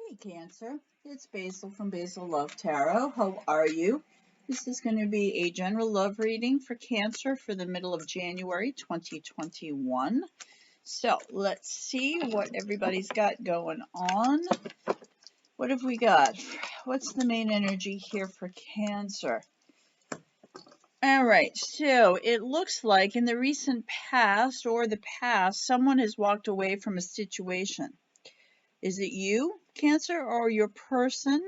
Hey Cancer, it's Basil from Basil Love Tarot. How are you? This is going to be a general love reading for Cancer for the middle of January 2021. So let's see what everybody's got going on. What have we got? What's the main energy here for Cancer? All right, so it looks like in the recent past or the past, someone has walked away from a situation. Is it you, Cancer, or your person?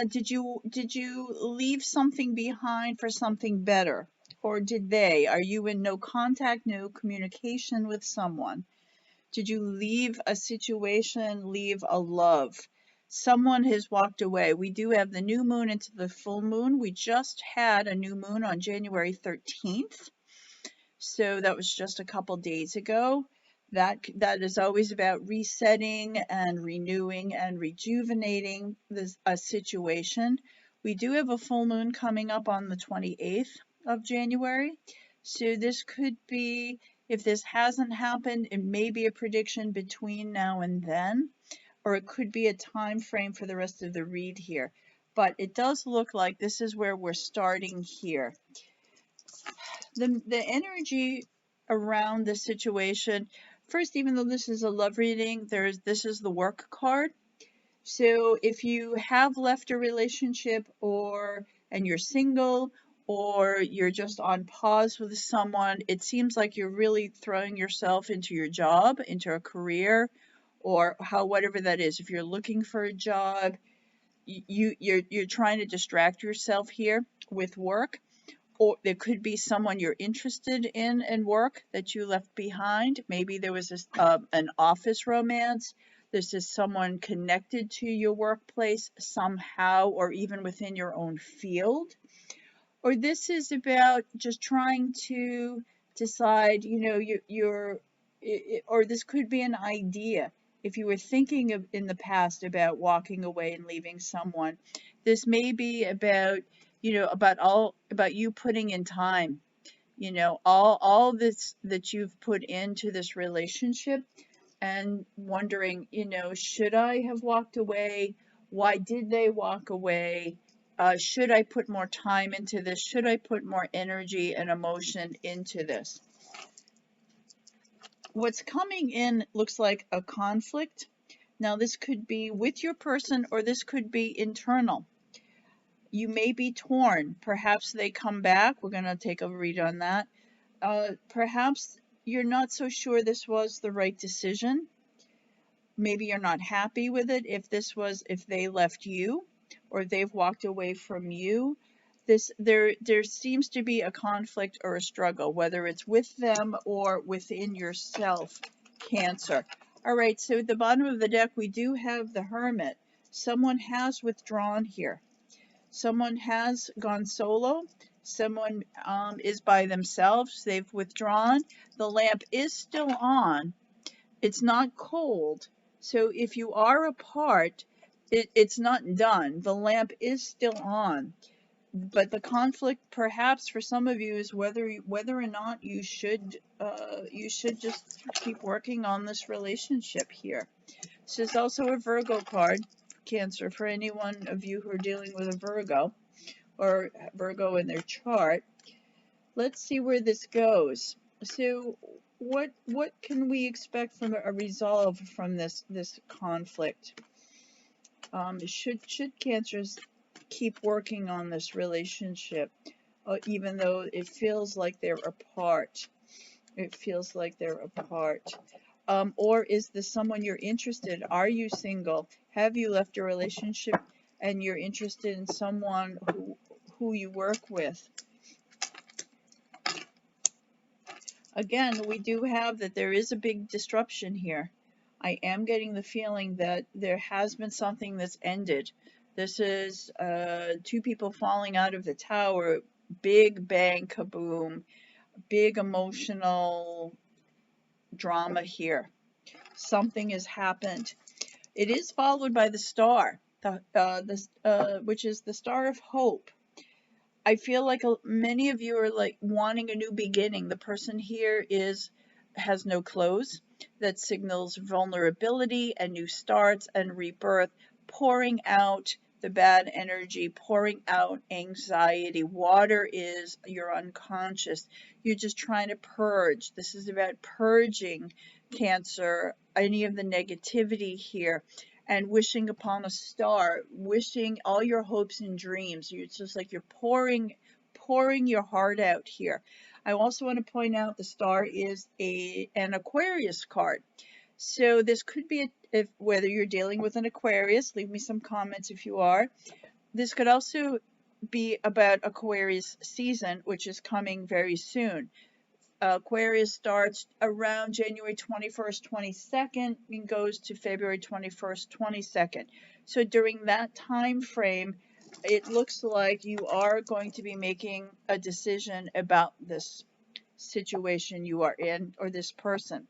Did you leave something behind for something better? Or did they? Are you in no contact, no communication with someone? Did you leave a situation, leave a love? Someone has walked away. We do have the new moon into the full moon. We just had a new moon on January 13th. So that was just a couple days ago. That is always about resetting and renewing and rejuvenating a situation. We do have a full moon coming up on the 28th of January. So this could be, if this hasn't happened, it may be a prediction between now and then, or it could be a time frame for the rest of the read here. But it does look like this is where we're starting here. The energy around the situation, first, even though this is a love reading, this is the work card. So if you have left a relationship and you're single, or you're just on pause with someone, it seems like you're really throwing yourself into your job, into a career, or whatever that is. If you're looking for a job, you're trying to distract yourself here with work. Or there could be someone you're interested in work that you left behind. Maybe there was an office romance. This is someone connected to your workplace somehow, or even within your own field. Or this is about just trying to decide, or this could be an idea. If you were thinking of in the past about walking away and leaving someone, this may be about about you putting in time, all this that you've put into this relationship, and wondering, should I have walked away? Why did they walk away? Should I put more time into this? Should I put more energy and emotion into this? What's coming in looks like a conflict. Now, this could be with your person, or this could be internal. You may be torn. Perhaps they come back. We're going to take a read on that. Perhaps you're not so sure this was the right decision. Maybe you're not happy with it if they left you, or they've walked away from you. There seems to be a conflict or a struggle, whether it's with them or within yourself, Cancer. All right, so at the bottom of the deck, we do have the Hermit. Someone has withdrawn here. Someone has gone solo. Someone is by themselves. They've withdrawn. The lamp is still on. It's not cold. So if you are apart, it's not done. The lamp is still on. But the conflict, perhaps for some of you, is whether or not you should just keep working on this relationship here. This is also a Virgo card, Cancer, for any one of you who are dealing with a Virgo or Virgo in their chart. Let's see where this goes. So what can we expect from a resolve from this conflict? Should Cancers keep working on this relationship, even though it feels like they're apart? It feels like they're apart. Or is this someone you're interested? Are you single? Have you left a relationship and you're interested in someone who you work with? Again, we do have that there is a big disruption here. I am getting the feeling that there has been something that's ended. This is two people falling out of the tower, big bang, kaboom, big emotional drama here. Something has happened. It is followed by the star, which is the Star of Hope. I feel like many of you are like wanting a new beginning. The person here has no clothes. that signals vulnerability and new starts and rebirth, pouring out the bad energy, pouring out anxiety. Water is your unconscious. You're just trying to purge. This is about purging, Cancer, any of the negativity here, and wishing upon a star, wishing all your hopes and dreams. It's just like you're pouring your heart out here. I also want to point out the star is an Aquarius card. So this could be, if whether you're dealing with an Aquarius, leave me some comments if you are. This could also be about Aquarius season, which is coming very soon. Aquarius starts around January 21st, 22nd, and goes to February 21st, 22nd. So during that time frame, it looks like you are going to be making a decision about this situation you are in, or this person.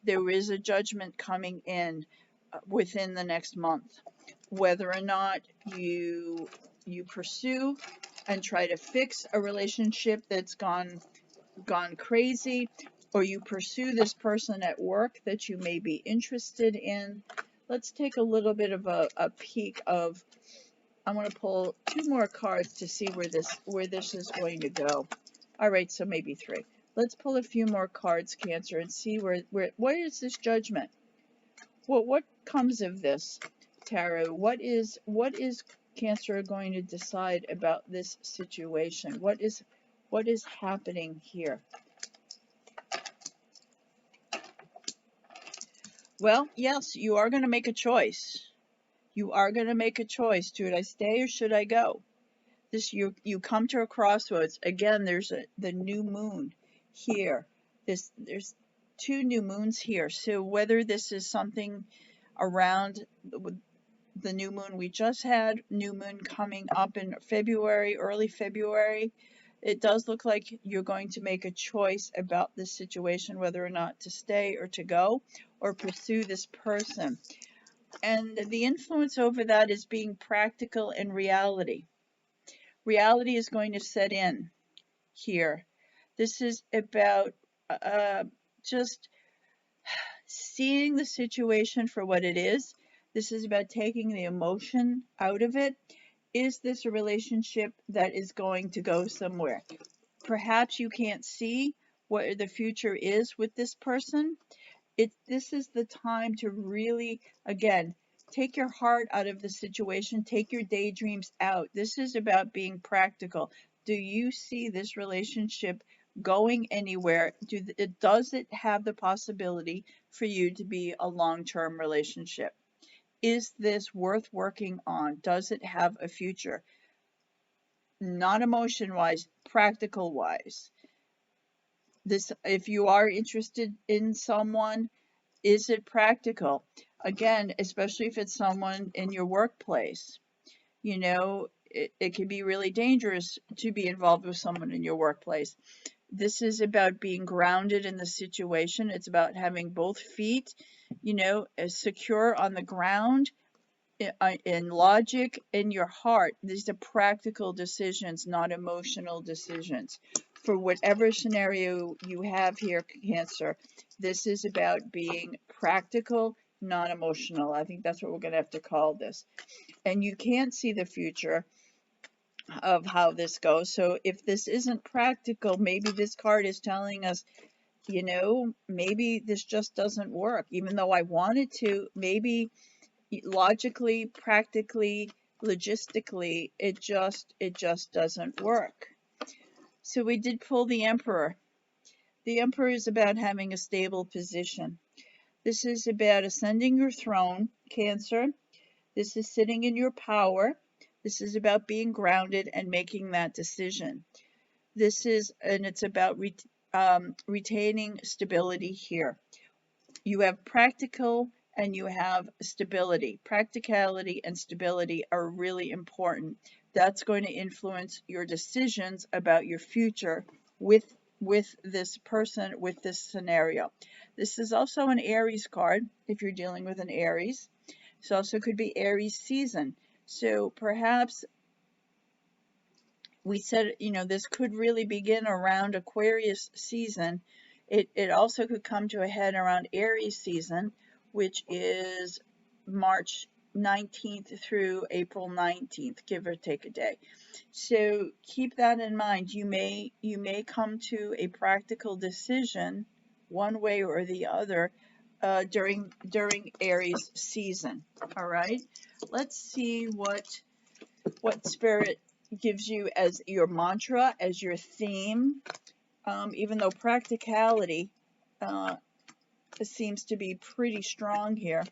There is a judgment coming in within the next month. Whether or not you pursue and try to fix a relationship that's gone crazy, or you pursue this person at work that you may be interested in. Let's take a little bit of a peek of, I'm going to pull 2 more cards to see where this is going to go. All right, so maybe 3. Let's pull a few more cards, Cancer, and see what is this judgment? What comes of this, Tarot? What is Cancer going to decide about this situation? What is happening here? Well, yes, you are going to make a choice. You are going to make a choice. Should I stay or should I go? You come to a crossroads. Again, there's the new moon here. There's 2 new moons here. So whether this is something around the new moon we just had, new moon coming up in February, early February, it does look like you're going to make a choice about this situation, whether or not to stay or to go, or pursue this person. And the influence over that is being practical in reality. Reality is going to set in here. This is about just seeing the situation for what it is. This is about taking the emotion out of it. Is this a relationship that is going to go somewhere? Perhaps you can't see what the future is with this person. This is the time to really, again, take your heart out of the situation, take your daydreams out. This is about being practical. Do you see this relationship going anywhere? Does it have the possibility for you to be a long-term relationship? Is this worth working on? Does it have a future? Not emotion-wise, practical-wise. If you are interested in someone, is it practical? Again, especially if it's someone in your workplace. You know, it can be really dangerous to be involved with someone in your workplace. This is about being grounded in the situation. It's about having both feet, secure on the ground, in logic, in your heart. These are practical decisions, not emotional decisions. For whatever scenario you have here, Cancer, this is about being practical, not emotional. I think that's what we're going to have to call this. And you can't see the future of how this goes. So if this isn't practical, maybe this card is telling us, maybe this just doesn't work. Even though I wanted to, maybe logically, practically, logistically, it just doesn't work. So we did pull the Emperor. The Emperor is about having a stable position. This is about ascending your throne, Cancer. This is sitting in your power. This is about being grounded and making that decision. It's about retaining stability here. You have practical and you have stability. Practicality and stability are really important. That's going to influence your decisions about your future with this person, with this scenario. This is also an Aries card if you're dealing with an Aries. This also could be Aries season. So perhaps we said, this could really begin around Aquarius season. It also could come to a head around Aries season, which is March 19th through April 19th, give or take a day. So keep that in mind. You may come to a practical decision one way or the other during Aries season. All right. Let's see what Spirit gives you as your mantra, as your theme. Even though practicality seems to be pretty strong here,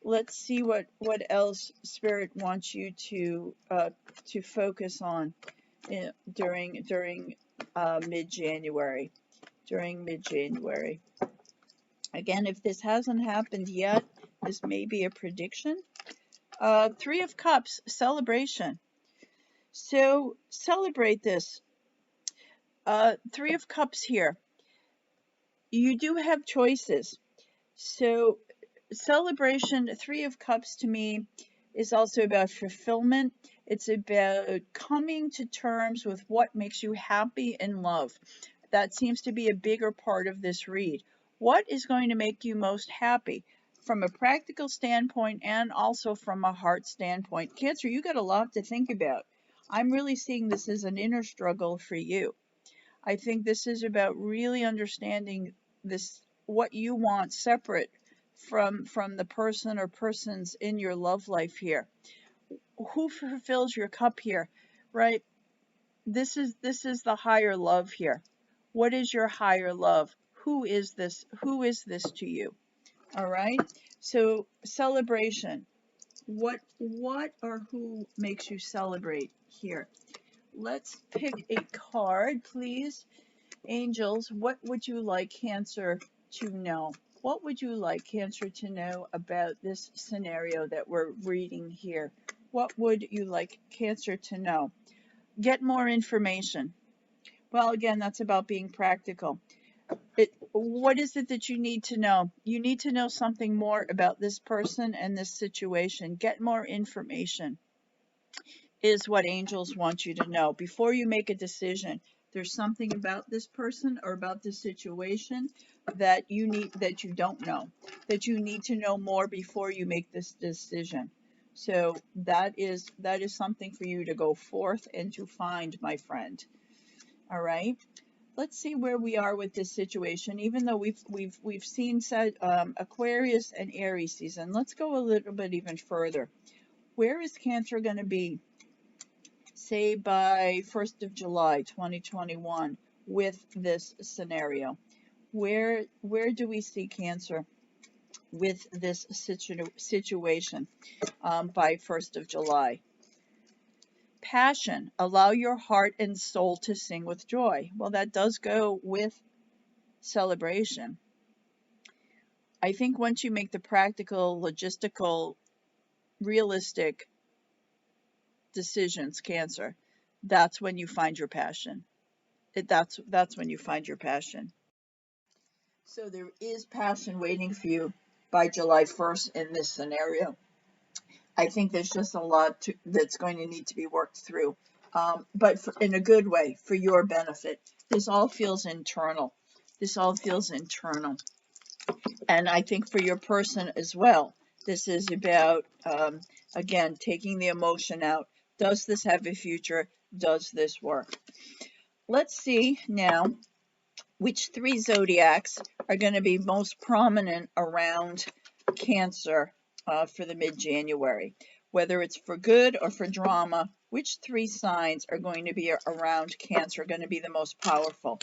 let's see what else Spirit wants you to focus on during mid-January. During mid-January. Again, if this hasn't happened yet, this may be a prediction. Three of Cups, celebration. So celebrate this. Three of Cups here. You do have choices. So celebration, Three of Cups to me is also about fulfillment. It's about coming to terms with what makes you happy in love. That seems to be a bigger part of this read. What is going to make you most happy from a practical standpoint and also from a heart standpoint? Cancer, you got a lot to think about. I'm really seeing this as an inner struggle for you. I think this is about really understanding this, what you want separate from the person or persons in your love life here. Who fulfills your cup here, right? This is the higher love here. What is your higher love? Who is this? Who is this to you? All right. So celebration. What or who makes you celebrate here? Let's pick a card, please. Angels, what would you like Cancer to know? What would you like Cancer to know about this scenario that we're reading here? What would you like Cancer to know? Get more information. Well, again, that's about being practical. What is it that you need to know? You need to know something more about this person and this situation. Get more information is what angels want you to know. Before you make a decision, there's something about this person or about this situation that you don't know, that you need to know more before you make this decision. So that is something for you to go forth and to find, my friend. All right. Let's see where we are with this situation. Even though we've seen Aquarius and Aries season, let's go a little bit even further. Where is Cancer going to be, say, by 1st of July 2021 with this scenario? Where do we see Cancer with this situation by 1st of July? Passion, allow your heart and soul to sing with joy. Well, that does go with celebration. I think once you make the practical, logistical, realistic decisions, Cancer, that's when you find your passion. That's when you find your passion. So there is passion waiting for you by July 1st in this scenario. I think there's just a lot that's going to need to be worked through, but in a good way, for your benefit. This all feels internal. This all feels internal. And I think for your person as well, this is about, again, taking the emotion out. Does this have a future? Does this work? Let's see now which three zodiacs are going to be most prominent around Cancer for the mid-January. Whether it's for good or for drama, which three signs are going to be around Cancer, going to be the most powerful?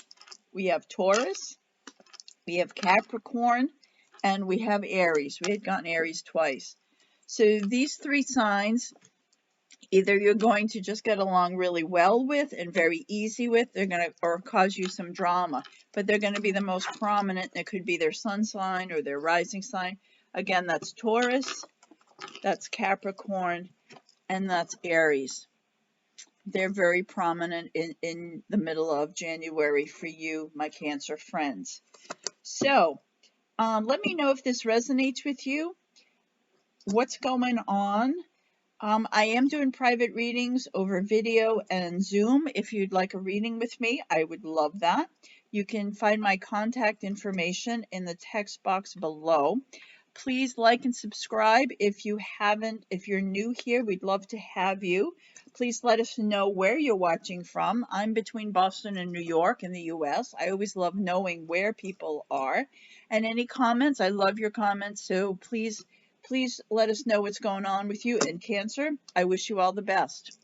We have Taurus, we have Capricorn, and we have Aries. We had gotten Aries twice. So these three signs, either you're going to just get along really well with and very easy with, or cause you some drama, but they're going to be the most prominent. It could be their sun sign or their rising sign. Again, that's Taurus, that's Capricorn, and that's Aries. They're very prominent in the middle of January for you, my Cancer friends. So let me know if this resonates with you. What's going on? I am doing private readings over video and Zoom. If you'd like a reading with me, I would love that. You can find my contact information in the text box below. Please like and subscribe if you haven't. If you're new here, we'd love to have you. Please let us know where you're watching from. I'm between Boston and New York in the US. I always love knowing where people are. And any comments, I love your comments. So please let us know what's going on with you. And Cancer, I wish you all the best.